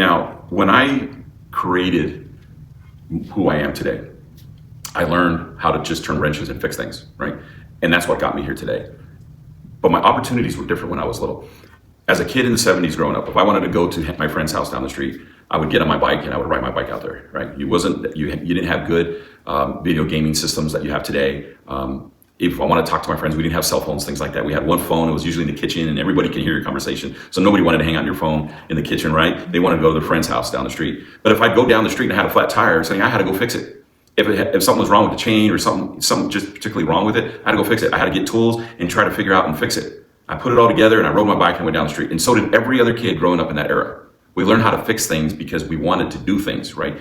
Now, when I created who I am today, I learned how to just turn wrenches and fix things, right? And that's what got me here today. But my opportunities were different when I was little. As a kid in the 70s growing up, if I wanted to go to my friend's house down the street, I would get on my bike and I would ride my bike out there, right? You didn't have good video gaming systems that you have today. If I want to talk to my friends, we didn't have cell phones, things like that. We had one phone, it was usually in the kitchen, and everybody can hear your conversation. So nobody wanted to hang out on your phone in the kitchen, right? They wanted to go to their friend's house down the street. But if I'd go down the street and I had a flat tire, I had to go fix it. If something was wrong with the chain or something just particularly wrong with it, I had to go fix it. I had to get tools and try to figure out and fix it. I put it all together and I rode my bike and went down the street. And so did every other kid growing up in that era. We learned how to fix things because we wanted to do things, right?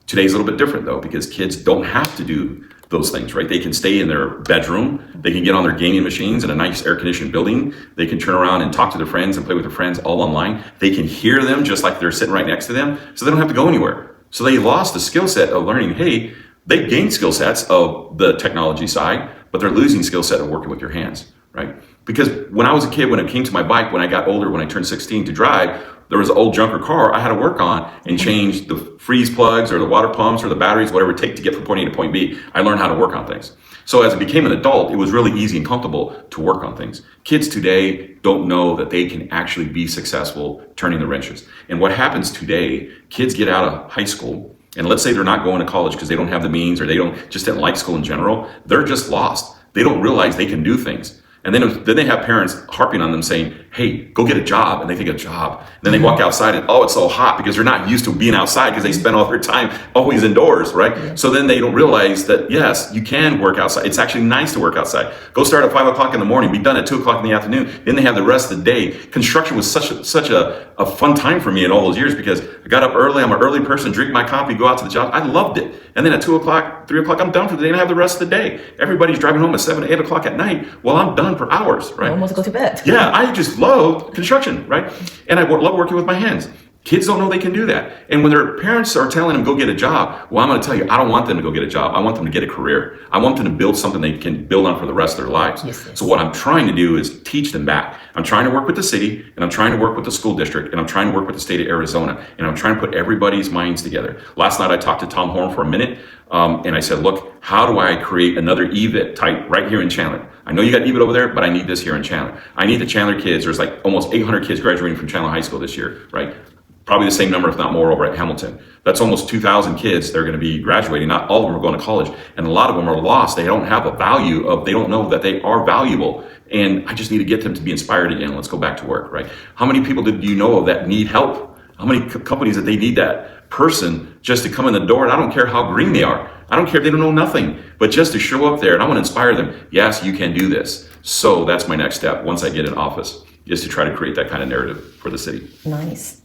Today's a little bit different though, because kids don't have to do those things, right? They can stay in their bedroom. They can get on their gaming machines in a nice air-conditioned building. They can turn around and talk to their friends and play with their friends all online. They can hear them just like they're sitting right next to them, so they don't have to go anywhere. So they lost the skill set of learning, hey, they gained skill sets of the technology side, but they're losing skill set of working with your hands, right? Because when I was a kid, when it came to my bike, when I got older, when I turned 16 to drive, there was an old junker car I had to work on and change the freeze plugs or the water pumps or the batteries, whatever it takes to get from point A to point B. I learned how to work on things. So as I became an adult, it was really easy and comfortable to work on things. Kids today don't know that they can actually be successful turning the wrenches. And what happens today, kids get out of high school, and let's say they're not going to college because they don't have the means or they didn't like school in general, they're just lost. They don't realize they can do things. And then they have parents harping on them saying, hey, go get a job. And they think a job. And then they walk outside and, oh, it's so hot, because they're not used to being outside because they spend all their time always indoors, right? Yeah. So then they don't realize that, yes, you can work outside. It's actually nice to work outside. Go start at 5 o'clock in the morning, be done at 2 o'clock in the afternoon. Then they have the rest of the day. Construction was such a fun time for me in all those years because I got up early. I'm an early person, drink my coffee, go out to the job. I loved it. And then at 2 o'clock, 3 o'clock, I'm done for the day and I have the rest of the day. Everybody's driving home at 7, 8 o'clock at night. Well, I'm done for hours, right? Almost go to bed. Yeah, I just love construction, right? And I love working with my hands. Kids don't know they can do that. And when their parents are telling them, go get a job, well, I'm going to tell you, I don't want them to go get a job. I want them to get a career. I want them to build something they can build on for the rest of their lives. Yes. So what I'm trying to do is teach them back. I'm trying to work with the city, and I'm trying to work with the school district, and I'm trying to work with the state of Arizona, and I'm trying to put everybody's minds together. Last night I talked to Tom Horn for a minute, and I said, look, how do I create another EVIT type right here in Chandler? I know you got EVIT over there, but I need this here in Chandler. I need the Chandler kids. There's like almost 800 kids graduating from Chandler High School this year, right? Probably the same number, if not more, over at Hamilton. That's almost 2,000 kids that are going to be graduating. Not all of them are going to college. And a lot of them are lost. They don't have a value of, they don't know that they are valuable. And I just need to get them to be inspired again. Let's go back to work, right? How many people do you know of that need help? How many companies that they need that person just to come in the door? And I don't care how green they are. I don't care if they don't know nothing, but just to show up there. And I want to inspire them. Yes, you can do this. So that's my next step once I get in office, is to try to create that kind of narrative for the city. Nice.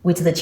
With the